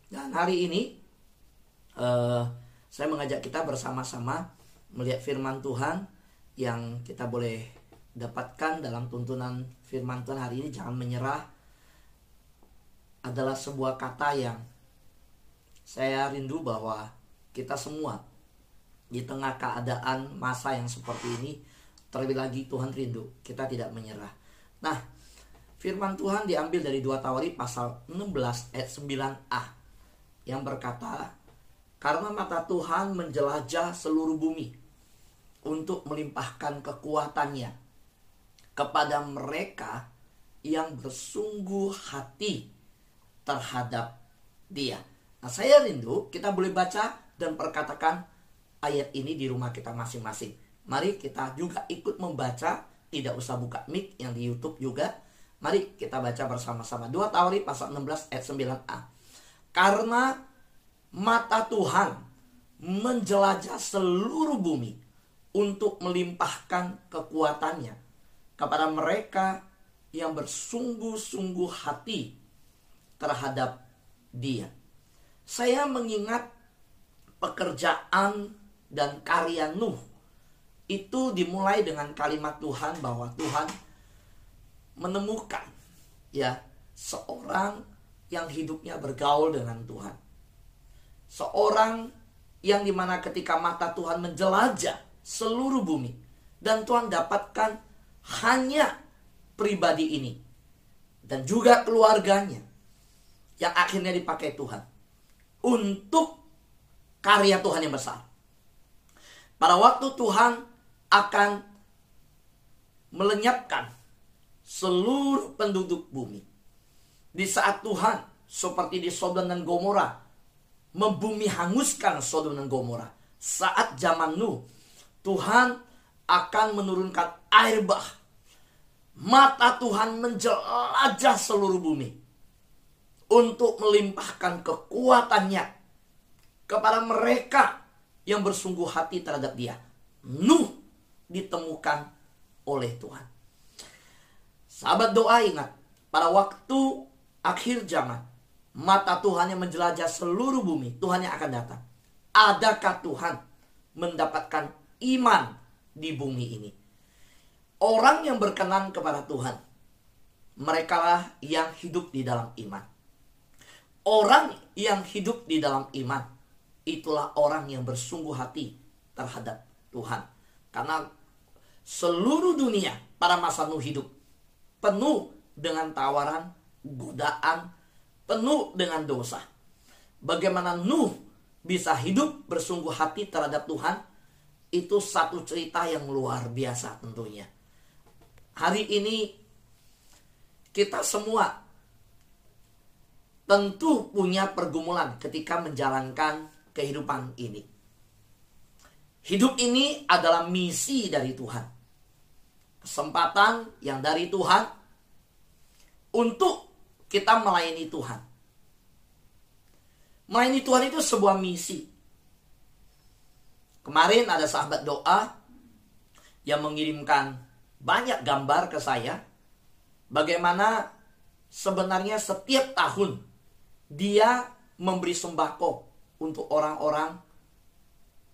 Dan hari ini saya mengajak kita bersama-sama melihat firman Tuhan yang kita boleh dapatkan dalam tuntunan firman Tuhan hari ini. Jangan menyerah adalah sebuah kata yang saya rindu bahwa kita semua di tengah keadaan masa yang seperti ini, terlebih lagi Tuhan rindu kita tidak menyerah. Nah, firman Tuhan diambil dari 2 Tawarik pasal 16 ayat 9a yang berkata, karena mata Tuhan menjelajah seluruh bumi untuk melimpahkan kekuatannya kepada mereka yang bersungguh hati terhadap Dia. Nah, saya rindu kita boleh baca dan perkatakan ayat ini di rumah kita masing-masing. Mari kita juga ikut membaca, tidak usah buka mic yang di YouTube juga. Mari kita baca bersama-sama 2 Tawarik pasal 16 ayat 9a. Karena mata Tuhan menjelajah seluruh bumi untuk melimpahkan kekuatannya kepada mereka yang bersungguh-sungguh hati terhadap Dia. Saya mengingat pekerjaan dan karya Nuh. Itu dimulai dengan kalimat Tuhan bahwa Tuhan menemukan seorang yang hidupnya bergaul dengan Tuhan. Seorang yang dimana ketika mata Tuhan menjelajah seluruh bumi, dan Tuhan dapatkan hanya pribadi ini dan juga keluarganya yang akhirnya dipakai Tuhan untuk karya Tuhan yang besar. Pada waktu Tuhan akan melenyapkan seluruh penduduk bumi, di saat Tuhan seperti di Sodom dan Gomora membumi hanguskan Sodom dan Gomora, saat zaman Nuh Tuhan akan menurunkan air bah. Mata Tuhan menjelajah seluruh bumi untuk melimpahkan kekuatannya kepada mereka yang bersungguh hati terhadap Dia. Nuh ditemukan oleh Tuhan. Sahabat, doa ingat, pada waktu akhir zaman, mata Tuhan yang menjelajah seluruh bumi, Tuhan yang akan datang. Adakah Tuhan mendapatkan iman di bumi ini? Orang yang berkenan kepada Tuhan, merekalah yang hidup di dalam iman. Orang yang hidup di dalam iman, itulah orang yang bersungguh hati terhadap Tuhan. Karena seluruh dunia pada masa Nuh hidup penuh dengan tawaran, godaan, penuh dengan dosa. Bagaimana Nuh bisa hidup bersungguh hati terhadap Tuhan, itu satu cerita yang luar biasa tentunya. Hari ini kita semua tentu punya pergumulan ketika menjalankan kehidupan ini. Hidup ini adalah misi dari Tuhan. Kesempatan yang dari Tuhan untuk kita melayani Tuhan. Melayani Tuhan itu sebuah misi. Kemarin ada sahabat doa yang mengirimkan banyak gambar ke saya, bagaimana sebenarnya setiap tahun dia memberi sembako untuk orang-orang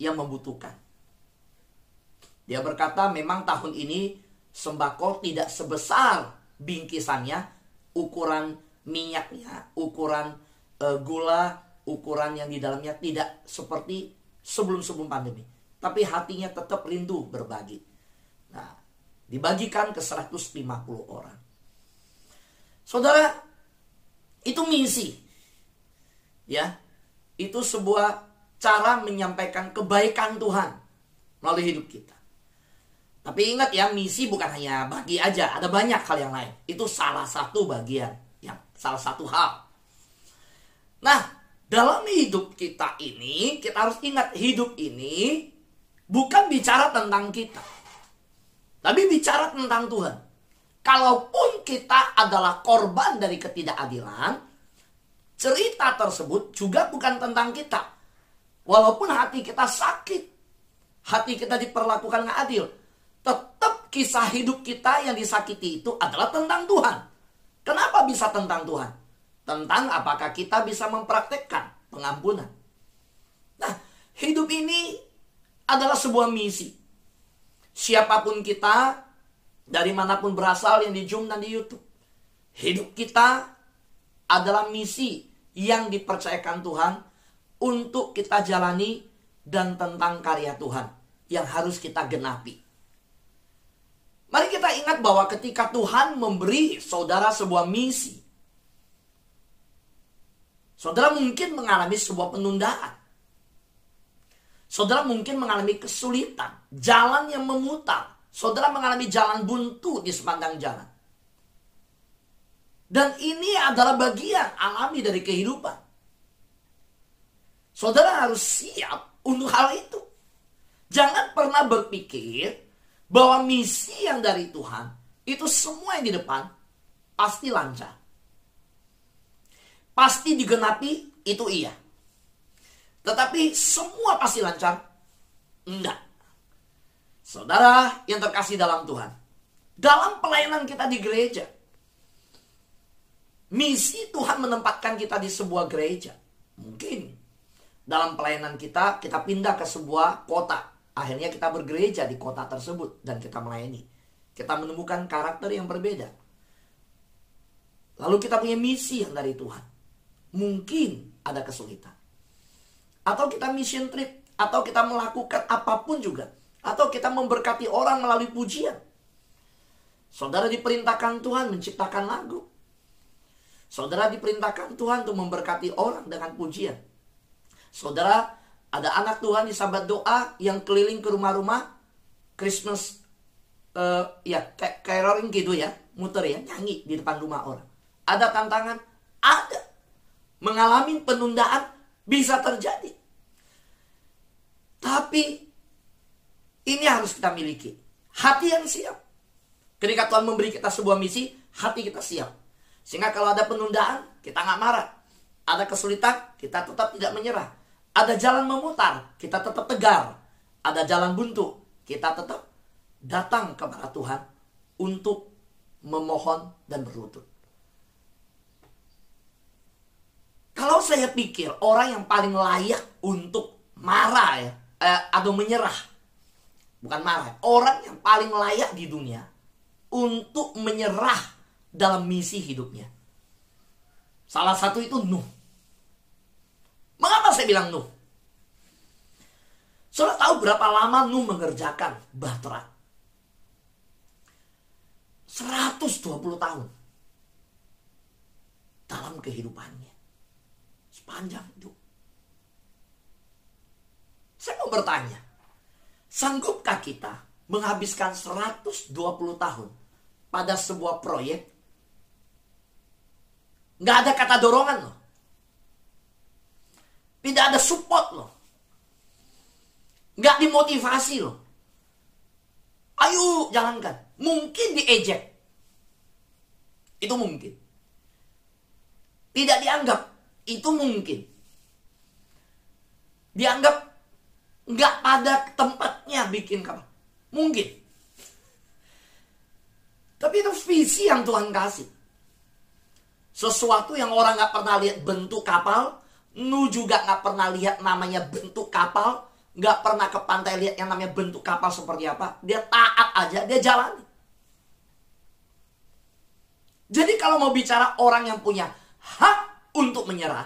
yang membutuhkan. Dia berkata memang tahun ini sembako tidak sebesar bingkisannya, ukuran minyaknya, ukuran gula, ukuran yang di dalamnya tidak seperti sebelum-sebelum pandemi. Tapi hatinya tetap rindu berbagi. Nah, dibagikan ke 150 orang. Saudara, itu misi. Ya, itu sebuah cara menyampaikan kebaikan Tuhan melalui hidup kita. Tapi ingat ya, misi bukan hanya bagi aja, ada banyak hal yang lain. Itu salah satu bagian, salah satu hal. Nah, dalam hidup kita ini, kita harus ingat hidup ini bukan bicara tentang kita, tapi bicara tentang Tuhan. Kalaupun kita adalah korban dari ketidakadilan, cerita tersebut juga bukan tentang kita. Walaupun hati kita sakit, hati kita diperlakukan nggak adil, tetap kisah hidup kita yang disakiti itu adalah tentang Tuhan. Kenapa bisa tentang Tuhan? tentang apakah kita bisa mempraktekkan pengampunan. Nah, hidup ini adalah sebuah misi. Siapapun kita, dari manapun berasal yang di Zoom dan di YouTube, hidup kita adalah misi yang dipercayakan Tuhan untuk kita jalani dan tentang karya Tuhan yang harus kita genapi. Mari kita ingat bahwa ketika Tuhan memberi saudara sebuah misi, saudara mungkin mengalami sebuah penundaan. Saudara mungkin mengalami kesulitan, jalan yang memutar. Saudara mengalami jalan buntu di sepanjang jalan. Dan ini adalah bagian alami dari kehidupan. Saudara harus siap untuk hal itu. Jangan pernah berpikir bahwa misi yang dari Tuhan, itu semua yang di depan pasti lancar. Pasti digenapi, itu iya. Tetapi semua pasti lancar? Enggak. Saudara yang terkasih dalam Tuhan, dalam pelayanan kita di gereja, misi Tuhan menempatkan kita di sebuah gereja. Mungkin dalam pelayanan kita pindah ke sebuah kota. Akhirnya kita bergereja di kota tersebut dan kita melayani. Kita menemukan karakter yang berbeda. Lalu kita punya misi yang dari Tuhan. Mungkin ada kesulitan. Atau kita mission trip. Atau kita melakukan apapun juga. Atau kita memberkati orang melalui pujian. Saudara diperintahkan Tuhan menciptakan lagu. Saudara diperintahkan Tuhan untuk memberkati orang dengan pujian. Saudara, ada anak Tuhan di sahabat doa yang keliling ke rumah-rumah Christmas, caroling gitu ya, muter ya, nyanyi di depan rumah orang. Ada tantangan? Ada. Mengalami penundaan bisa terjadi. Tapi ini harus kita miliki. Hati yang siap. Ketika Tuhan memberi kita sebuah misi, hati kita siap. Sehingga kalau ada penundaan, kita nggak marah. Ada kesulitan, kita tetap tidak menyerah. Ada jalan memutar, kita tetap tegar. Ada jalan buntu, kita tetap datang kepada Tuhan untuk memohon dan berlutut. Kalau saya pikir orang yang paling layak untuk marah atau menyerah, bukan marah, orang yang paling layak di dunia untuk menyerah dalam misi hidupnya, salah satu itu Nuh. Mengapa saya bilang Nuh? Saudara tahu berapa lama Nuh mengerjakan bahtera? 120 tahun dalam kehidupannya. Sepanjang hidup. Saya mau bertanya, sanggupkah kita menghabiskan 120 tahun pada sebuah proyek? Nggak ada kata dorongan loh. Tidak ada support loh. Nggak dimotivasi loh. Ayo jalankan. Mungkin diejek. Itu mungkin. Tidak dianggap. Itu mungkin. Dianggap nggak pada tempatnya bikin kapal. Mungkin. Tapi itu visi yang Tuhan kasih. Sesuatu yang orang nggak pernah lihat bentuk kapal. Nuh juga gak pernah lihat namanya bentuk kapal. Gak pernah ke pantai lihat yang namanya bentuk kapal seperti apa. Dia taat aja, dia jalani. Jadi kalau mau bicara orang yang punya hak untuk menyerah,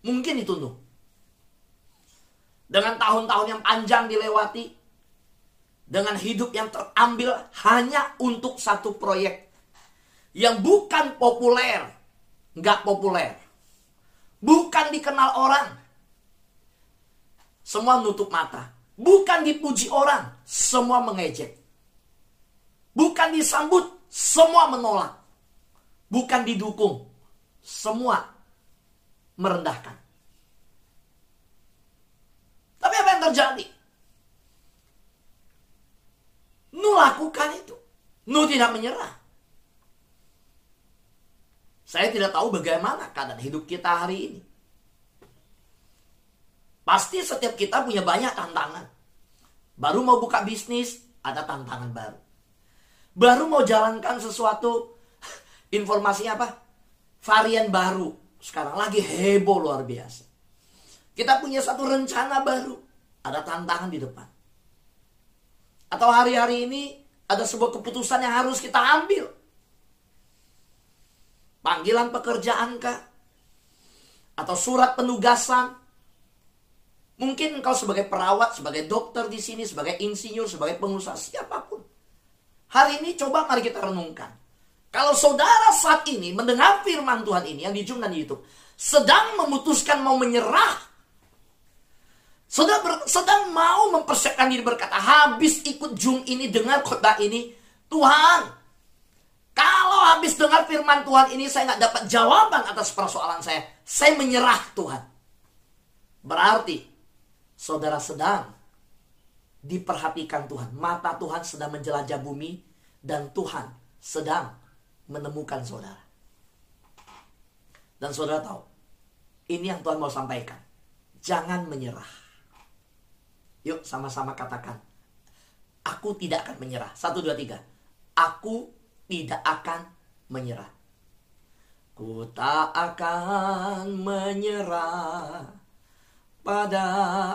mungkin itu Nuh. Dengan tahun-tahun yang panjang dilewati, dengan hidup yang terambil hanya untuk satu proyek yang bukan populer. Nggak populer. Bukan dikenal orang. Semua nutup mata. Bukan dipuji orang. Semua mengejek. Bukan disambut. Semua menolak. Bukan didukung. Semua merendahkan. Tapi apa yang terjadi? Nuh lakukan itu. Nuh tidak menyerah. Saya tidak tahu bagaimana keadaan hidup kita hari ini. Pasti setiap kita punya banyak tantangan. Baru mau buka bisnis, ada tantangan baru. Baru mau jalankan sesuatu, Informasinya apa? Varian baru. Sekarang lagi heboh luar biasa. Kita punya satu rencana baru. Ada tantangan di depan. Atau hari-hari ini ada sebuah keputusan yang harus kita ambil. Panggilan pekerjaan kah? Atau surat penugasan? Mungkin engkau sebagai perawat, sebagai dokter di sini, sebagai insinyur, sebagai pengusaha, siapapun. Hari ini coba mari kita renungkan. Kalau saudara saat ini mendengar firman Tuhan ini yang di Zoom dan di YouTube, sedang memutuskan mau menyerah, sedang mau mempersiapkan diri berkata, habis ikut Zoom ini, dengar khotbah ini, Tuhan, kalau habis dengar firman Tuhan ini saya nggak dapat jawaban atas persoalan saya menyerah Tuhan. Berarti saudara sedang diperhatikan Tuhan. Mata Tuhan sedang menjelajah bumi dan Tuhan sedang menemukan saudara. Dan saudara tahu, ini yang Tuhan mau sampaikan. Jangan menyerah. Yuk sama-sama katakan, aku tidak akan menyerah. 1, 2, 3. Aku tidak akan menyerah. Ku tak akan menyerah pada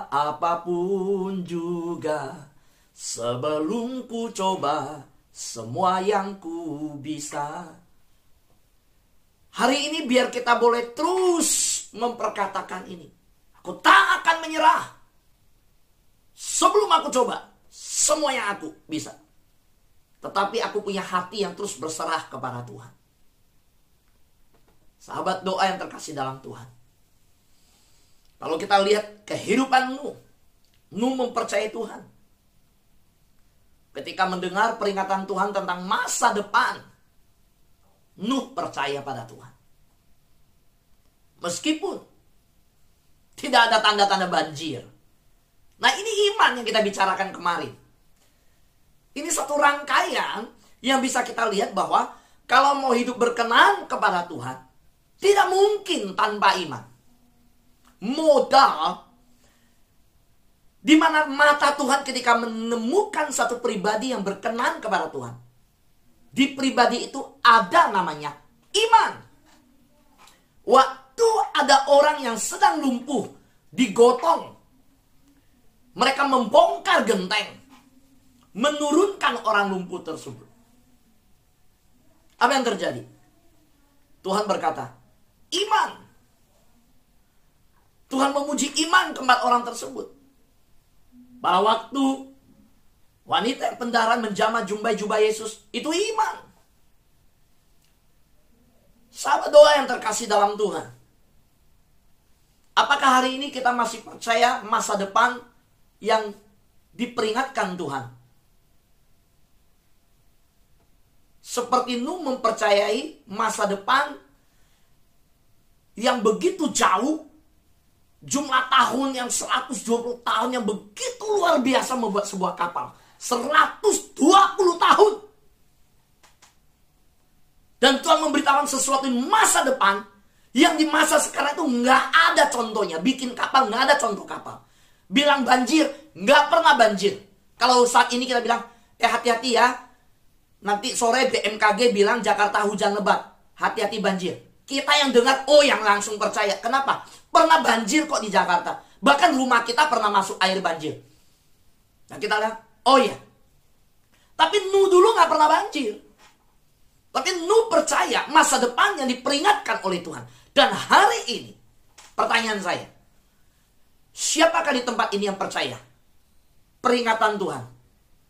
apapun juga, sebelum ku coba semua yang ku bisa. Hari ini biar kita boleh terus memperkatakan ini. Aku tak akan menyerah sebelum aku coba semua yang aku bisa. Tetapi aku punya hati yang terus berserah kepada Tuhan. Sahabat doa yang terkasih dalam Tuhan, kalau kita lihat kehidupan Nuh mempercayai Tuhan. Ketika mendengar peringatan Tuhan tentang masa depan, Nuh percaya pada Tuhan. Meskipun tidak ada tanda-tanda banjir. Nah, ini iman yang kita bicarakan kemarin. Ini satu rangkaian yang bisa kita lihat bahwa kalau mau hidup berkenan kepada Tuhan, tidak mungkin tanpa iman. Modal di mana mata Tuhan ketika menemukan satu pribadi yang berkenan kepada Tuhan. Di pribadi itu ada namanya iman. Waktu ada orang yang sedang lumpuh, digotong, mereka membongkar genteng, menurunkan orang lumpuh tersebut. Apa yang terjadi? Tuhan berkata, iman. Tuhan memuji iman keempat orang tersebut. Pada waktu wanita yang pendarahan menjamah jubah Yesus, itu iman. Sahabat doa yang terkasih dalam Tuhan, apakah hari ini kita masih percaya masa depan yang diperingatkan Tuhan? Seperti Nuh mempercayai masa depan yang begitu jauh, jumlah tahun yang 120 tahun yang begitu luar biasa membuat sebuah kapal. 120 tahun. Dan Tuhan memberitahukan sesuatu di masa depan yang di masa sekarang itu nggak ada contohnya. Bikin kapal nggak ada contoh kapal. Bilang banjir, nggak pernah banjir. Kalau saat ini kita bilang, hati-hati ya. Nanti sore BMKG bilang Jakarta hujan lebat. Hati-hati banjir. Kita yang dengar, yang langsung percaya. Kenapa? Pernah banjir kok di Jakarta. Bahkan rumah kita pernah masuk air banjir. Nah kita lihat, iya. Tapi Nuh dulu gak pernah banjir. Tapi Nuh percaya masa depan yang diperingatkan oleh Tuhan. Dan hari ini, pertanyaan saya, siapakah di tempat ini yang percaya peringatan Tuhan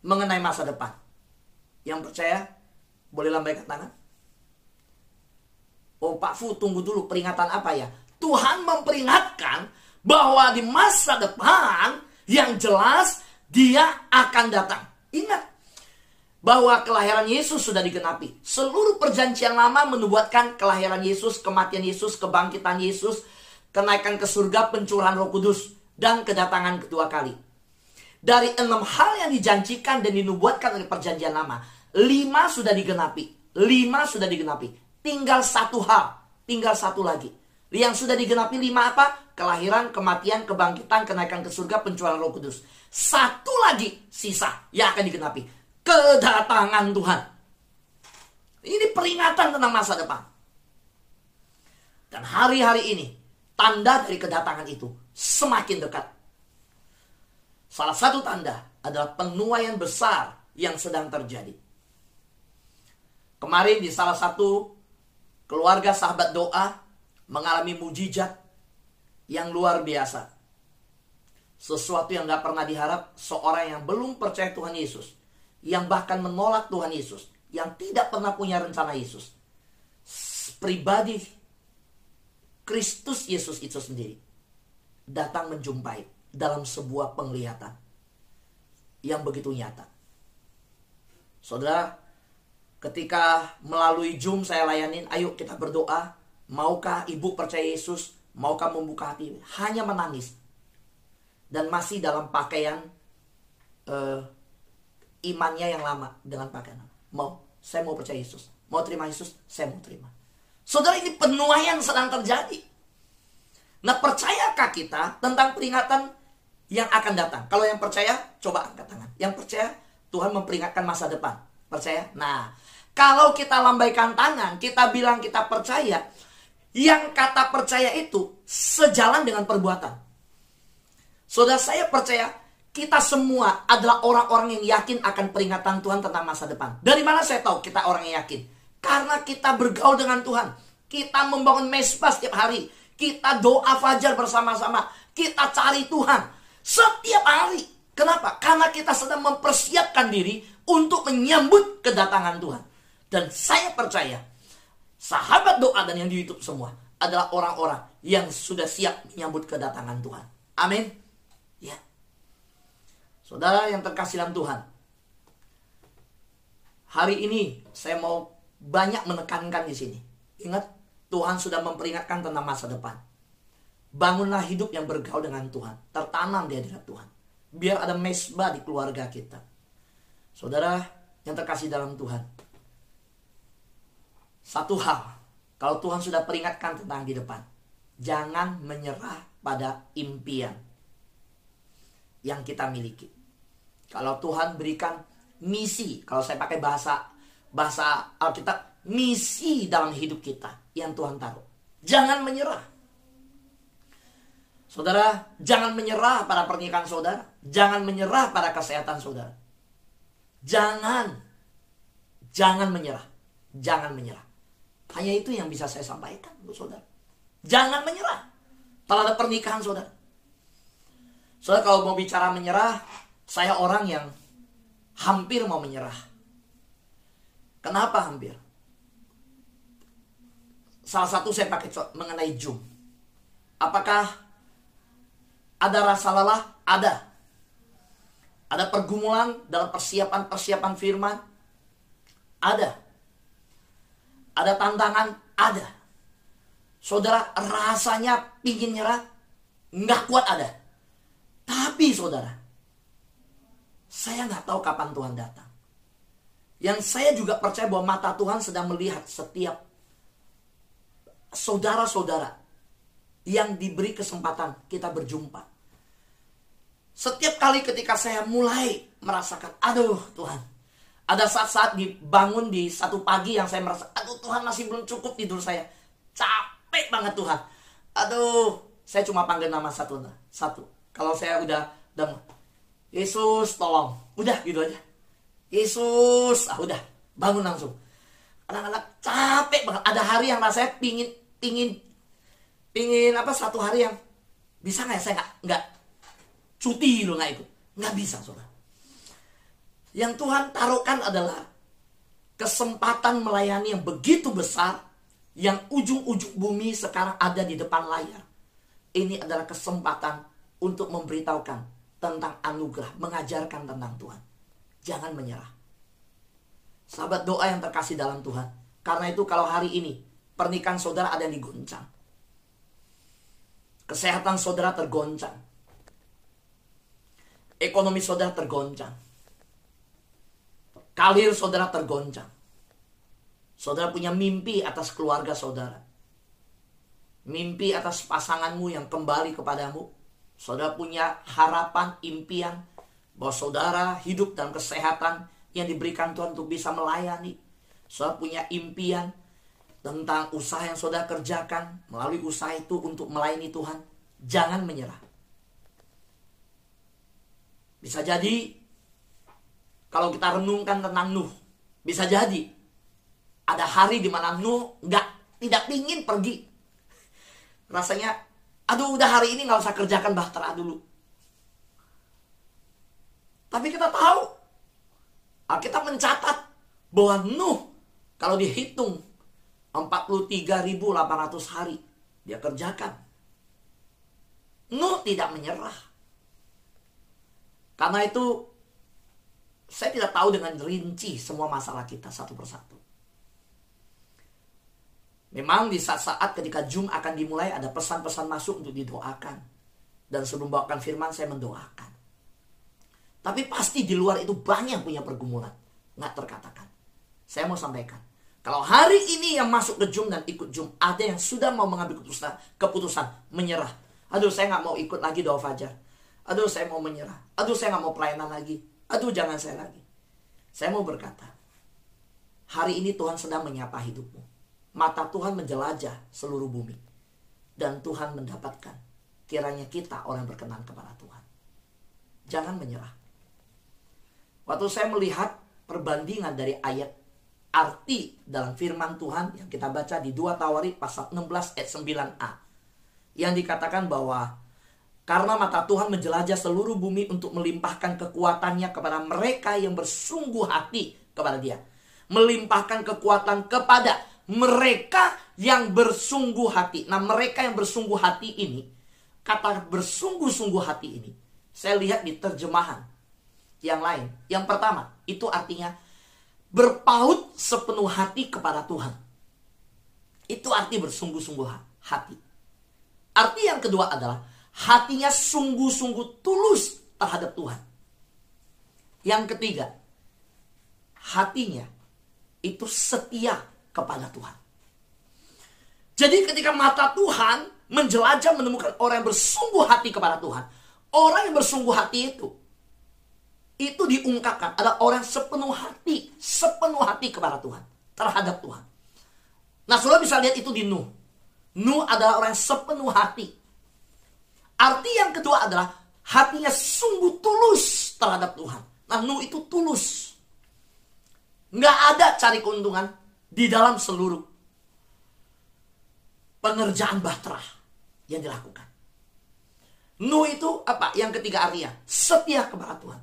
mengenai masa depan? Yang percaya, boleh lambaikan tangan. Oh Pak Fu, tunggu dulu, peringatan apa ya? Tuhan memperingatkan bahwa di masa depan yang jelas Dia akan datang. Ingat bahwa kelahiran Yesus sudah digenapi. Seluruh perjanjian lama menubuatkan kelahiran Yesus, kematian Yesus, kebangkitan Yesus, kenaikan ke surga, pencurahan Roh Kudus, dan kedatangan kedua kali. Dari 6 hal yang dijanjikan dan dinubuatkan oleh perjanjian lama, 5 sudah digenapi. 5 sudah digenapi. Tinggal 1 hal, tinggal 1 lagi. Yang sudah digenapi 5 apa? Kelahiran, kematian, kebangkitan, kenaikan ke surga, pencurahan Roh Kudus. 1 lagi sisa yang akan digenapi. Kedatangan Tuhan. Ini peringatan tentang masa depan. Dan hari-hari ini, tanda dari kedatangan itu semakin dekat. Salah satu tanda adalah penuaian besar yang sedang terjadi. Kemarin di salah satu keluarga sahabat doa mengalami mujizat yang luar biasa. Sesuatu yang gak pernah diharap seorang yang belum percaya Tuhan Yesus, yang bahkan menolak Tuhan Yesus, yang tidak pernah punya rencana Yesus, pribadi Kristus Yesus itu sendiri datang menjumpai dalam sebuah penglihatan yang begitu nyata. Saudara, ketika melalui Zoom saya layanin, ayo kita berdoa, maukah ibu percaya Yesus, maukah membuka hati, hanya menangis. Dan masih dalam pakaian imannya yang lama, dengan pakaian saya mau percaya Yesus, mau terima Yesus, saya mau terima. Saudara, ini penuaian sedang terjadi. Nah, percayakah kita tentang peringatan yang akan datang? Kalau yang percaya, coba angkat tangan. Yang percaya, Tuhan memperingatkan masa depan. Percaya? Nah, kalau kita lambaikan tangan, kita bilang kita percaya, yang kata percaya itu sejalan dengan perbuatan. Saudara, saya percaya kita semua adalah orang-orang yang yakin akan peringatan Tuhan tentang masa depan. Dari mana saya tahu kita orang yang yakin? Karena kita bergaul dengan Tuhan. Kita membangun mesbah setiap hari. Kita doa fajar bersama-sama. Kita cari Tuhan setiap hari. Kenapa? Karena kita sedang mempersiapkan diri untuk menyambut kedatangan Tuhan. Dan saya percaya sahabat doa dan yang di YouTube semua adalah orang-orang yang sudah siap menyambut kedatangan Tuhan. Amin. Ya. Saudara yang terkasih dalam Tuhan, hari ini saya mau banyak menekankan di sini. Ingat, Tuhan sudah memperingatkan tentang masa depan. Bangunlah hidup yang bergaul dengan Tuhan, tertanam di hadirat Tuhan. Biar ada mesbah di keluarga kita. Saudara yang terkasih dalam Tuhan, satu hal, kalau Tuhan sudah peringatkan tentang di depan, jangan menyerah pada impian yang kita miliki. Kalau Tuhan berikan misi, kalau saya pakai bahasa Alkitab, misi dalam hidup kita yang Tuhan taruh, jangan menyerah. Saudara, jangan menyerah pada pernikahan saudara, jangan menyerah pada kesehatan saudara. Jangan menyerah, jangan menyerah. Hanya itu yang bisa saya sampaikan untuk saudara. Jangan menyerah terhadap pernikahan saudara. Saudara, kalau mau bicara menyerah, saya orang yang hampir mau menyerah. Kenapa hampir? Salah satu saya pakai mengenai Zoom. Apakah ada rasa lelah? Ada. Ada pergumulan dalam persiapan firman? Ada. Ada tantangan? Ada. Saudara, rasanya pingin nyerah? Nggak kuat ada. Tapi saudara, saya nggak tahu kapan Tuhan datang. Yang saya juga percaya bahwa mata Tuhan sedang melihat setiap saudara-saudara yang diberi kesempatan kita berjumpa. Setiap kali ketika saya mulai merasakan, aduh Tuhan, ada saat-saat dibangun di satu pagi yang saya merasa, aduh Tuhan masih belum cukup tidur saya. Capek banget Tuhan. Aduh, saya cuma panggil nama satu. Kalau saya udah Yesus tolong, udah gitu aja. Yesus, udah bangun langsung. Kadang-kadang capek banget. Ada hari yang rasanya pingin satu hari yang bisa nggak ya saya nggak cuti loh, nggak ikut, nggak bisa saudara. Yang Tuhan taruhkan adalah kesempatan melayani yang begitu besar, yang ujung-ujung bumi sekarang ada di depan layar. Ini adalah kesempatan untuk memberitahukan tentang anugerah, mengajarkan tentang Tuhan. Jangan menyerah. Sahabat doa yang terkasih dalam Tuhan, karena itu kalau hari ini pernikahan saudara ada yang digoncang, kesehatan saudara tergoncang, ekonomi saudara tergoncang, karir saudara tergoncang, saudara punya mimpi atas keluarga saudara, mimpi atas pasanganmu yang kembali kepadamu, saudara punya harapan, impian bahwa saudara hidup dalam kesehatan yang diberikan Tuhan untuk bisa melayani, Saudara punya impian tentang usaha yang saudara kerjakan, melalui usaha itu untuk melayani Tuhan, jangan menyerah. Bisa jadi kalau kita renungkan tentang Nuh, bisa jadi ada hari di mana Nuh tidak ingin pergi. Rasanya, aduh udah hari ini gak usah kerjakan bahtera dulu. Tapi kita tahu, Alkitab mencatat bahwa Nuh kalau dihitung 43.800 hari dia kerjakan. Nuh tidak menyerah. Karena itu saya tidak tahu dengan rinci semua masalah kita satu persatu. Memang di saat-saat ketika Zoom akan dimulai ada pesan-pesan masuk untuk didoakan. Dan sebelum bawakan firman saya mendoakan. Tapi pasti di luar itu banyak punya pergumulan. Nggak terkatakan. Saya mau sampaikan. Kalau hari ini yang masuk ke Zoom dan ikut Zoom, ada yang sudah mau mengambil keputusan menyerah. Aduh saya nggak mau ikut lagi doa fajar. Aduh saya mau menyerah. Aduh saya nggak mau pelayanan lagi. Aduh jangan saya lagi. Saya mau berkata, hari ini Tuhan sedang menyapa hidupmu. Mata Tuhan menjelajah seluruh bumi. Dan Tuhan mendapatkan kiranya kita orang berkenan kepada Tuhan. Jangan menyerah. Waktu saya melihat perbandingan dari ayat arti dalam firman Tuhan yang kita baca di 2 Tawarik pasal 16 ayat 9a. Yang dikatakan bahwa karena mata Tuhan menjelajah seluruh bumi untuk melimpahkan kekuatannya kepada mereka yang bersungguh hati kepada Dia. Melimpahkan kekuatan kepada mereka yang bersungguh hati. Nah, mereka yang bersungguh hati ini, kata bersungguh-sungguh hati ini, saya lihat di terjemahan yang lain. Yang pertama, itu artinya berpaut sepenuh hati kepada Tuhan. Itu arti bersungguh-sungguh hati. Arti yang kedua adalah hatinya sungguh-sungguh tulus terhadap Tuhan. Yang ketiga, hatinya itu setia kepada Tuhan. Jadi ketika mata Tuhan menjelajah menemukan orang yang bersungguh hati kepada Tuhan, orang yang bersungguh hati itu diungkapkan adalah orang sepenuh hati kepada Tuhan, terhadap Tuhan. Nah, saudara bisa lihat itu di Nuh. Nuh adalah orang yang sepenuh hati. Arti yang kedua adalah hatinya sungguh tulus terhadap Tuhan. Nah, Nuh itu tulus. Nggak ada cari keuntungan di dalam seluruh pengerjaan bahtera yang dilakukan. Nuh itu apa? Yang ketiga artinya setia kepada Tuhan.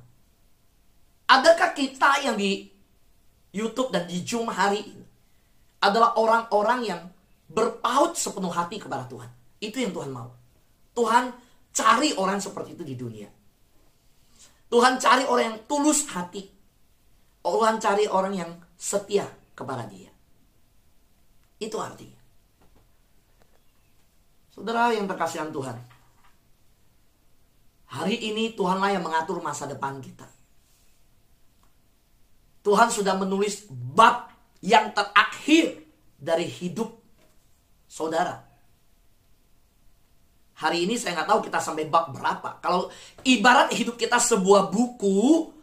Adakah kita yang di YouTube dan di Zoom hari ini adalah orang-orang yang berpaut sepenuh hati kepada Tuhan? Itu yang Tuhan mau. Tuhan cari orang seperti itu di dunia. Tuhan cari orang yang tulus hati. Tuhan cari orang yang setia kepada Dia. Itu artinya. Saudara yang terkasihan Tuhan, hari ini Tuhanlah yang mengatur masa depan kita. Tuhan sudah menulis bab yang terakhir dari hidup saudara. Hari ini saya nggak tahu kita sampai bab berapa. Kalau ibarat hidup kita sebuah buku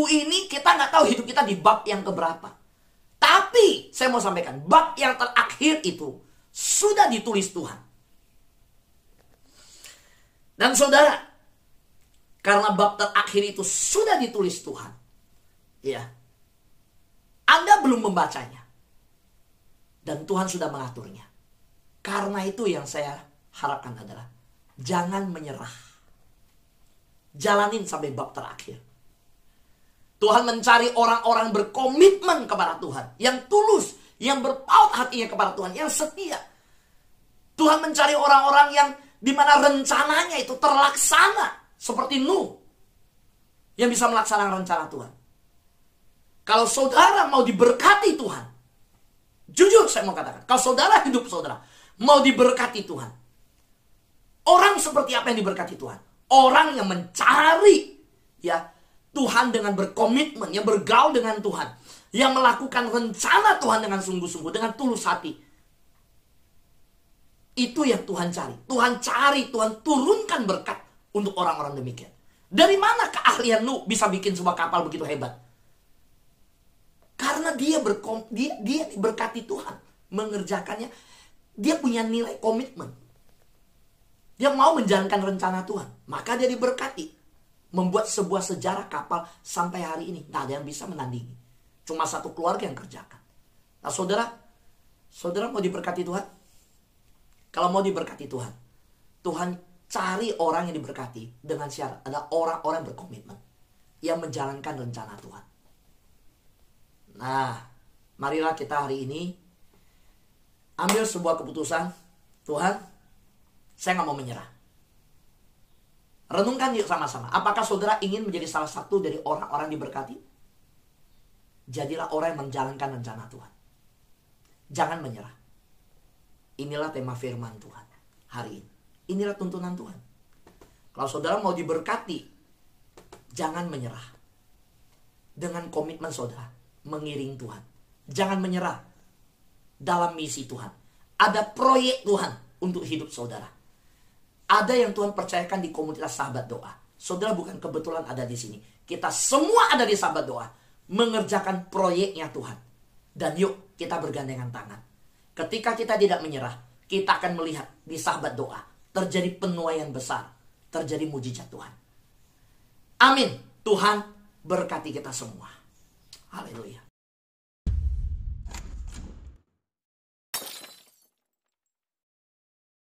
ini kita nggak tahu hidup kita di bab yang keberapa. Tapi saya mau sampaikan, bab yang terakhir itu sudah ditulis Tuhan. Dan saudara, karena bab terakhir itu sudah ditulis Tuhan, ya, Anda belum membacanya. Dan Tuhan sudah mengaturnya. Karena itu yang saya harapkan adalah jangan menyerah. Jalanin sampai bab terakhir. Tuhan mencari orang-orang berkomitmen kepada Tuhan, yang tulus, yang berpaut hatinya kepada Tuhan, yang setia. Tuhan mencari orang-orang yang di mana rencananya itu terlaksana, seperti Nuh, yang bisa melaksanakan rencana Tuhan. Kalau saudara mau diberkati Tuhan, jujur saya mau katakan, kalau saudara hidup saudara mau diberkati Tuhan, orang seperti apa yang diberkati Tuhan? Orang yang mencari Tuhan dengan berkomitmen, yang bergaul dengan Tuhan, yang melakukan rencana Tuhan dengan sungguh-sungguh, dengan tulus hati. Itu yang Tuhan cari. Tuhan turunkan berkat untuk orang-orang demikian. Dari mana keahlian Nuh bisa bikin sebuah kapal begitu hebat? Karena Karena dia diberkati Tuhan mengerjakannya. Dia punya nilai komitmen. Dia mau menjalankan rencana Tuhan. Maka dia diberkati. Membuat sebuah sejarah kapal sampai hari ini. Tidak ada yang bisa menandingi. Cuma satu keluarga yang kerjakan. Nah saudara mau diberkati Tuhan? Kalau mau diberkati Tuhan, Tuhan cari orang yang diberkati dengan syarat ada orang-orang berkomitmen yang menjalankan rencana Tuhan. Nah, marilah kita hari ini ambil sebuah keputusan. Tuhan, saya gak mau menyerah. Renungkan yuk sama-sama. Apakah saudara ingin menjadi salah satu dari orang-orang diberkati? Jadilah orang yang menjalankan rencana Tuhan. Jangan menyerah. Inilah tema firman Tuhan hari ini. Inilah tuntunan Tuhan. Kalau saudara mau diberkati, jangan menyerah. Dengan komitmen saudara, mengiring Tuhan. Jangan menyerah dalam misi Tuhan. Ada proyek Tuhan untuk hidup saudara. Ada yang Tuhan percayakan di komunitas sahabat doa. Saudara bukan kebetulan ada di sini. Kita semua ada di sahabat doa. Mengerjakan proyeknya Tuhan. Dan yuk kita bergandengan tangan. Ketika kita tidak menyerah, kita akan melihat di sahabat doa. Terjadi penuaian besar. Terjadi mujizat Tuhan. Amin. Tuhan berkati kita semua. Haleluya.